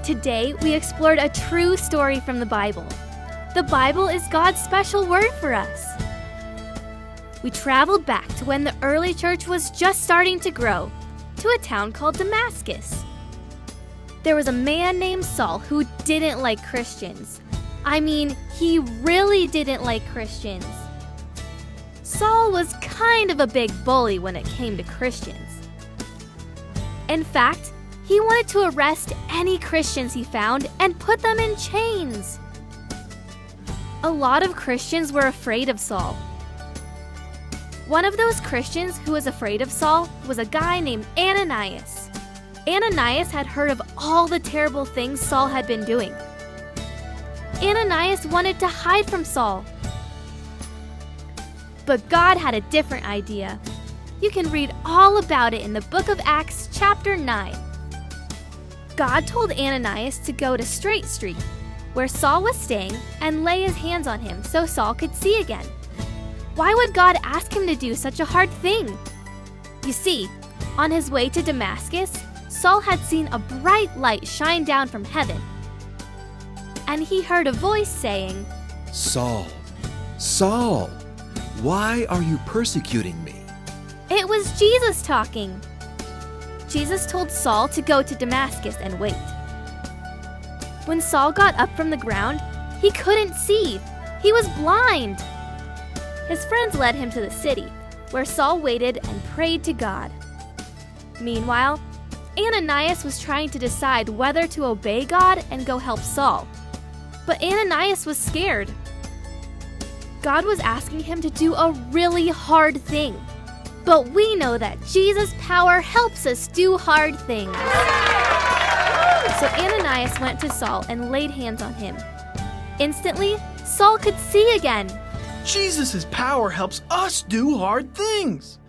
Today, we explored a true story from the Bible. The Bible is God's special word for us. We traveled back to when the early church was just starting to grow, to a town called Damascus. There was a man named Saul who didn't like Christians. I mean, he really didn't like Christians. Saul was kind of a big bully when it came to Christians. In fact, he wanted to arrest any Christians he found and put them in chains. A lot of Christians were afraid of Saul. One of those Christians who was afraid of Saul was a guy named Ananias. Ananias had heard of all the terrible things Saul had been doing. Ananias wanted to hide from Saul. But God had a different idea. You can read all about it in the book of Acts, chapter 9. God told Ananias to go to Straight Street, where Saul was staying, and lay his hands on him so Saul could see again. Why would God ask him to do such a hard thing? You see, on his way to Damascus, Saul had seen a bright light shine down from heaven. And he heard a voice saying, "Saul, Saul, why are you persecuting me?" It was Jesus talking. Jesus told Saul to go to Damascus and wait. When Saul got up from the ground, he couldn't see. He was blind. His friends led him to the city, where Saul waited and prayed to God. Meanwhile, Ananias was trying to decide whether to obey God and go help Saul. But Ananias was scared. God was asking him to do a really hard thing. But we know that Jesus' power helps us do hard things. So Ananias went to Saul and laid hands on him. Instantly, Saul could see again. Jesus' power helps us do hard things.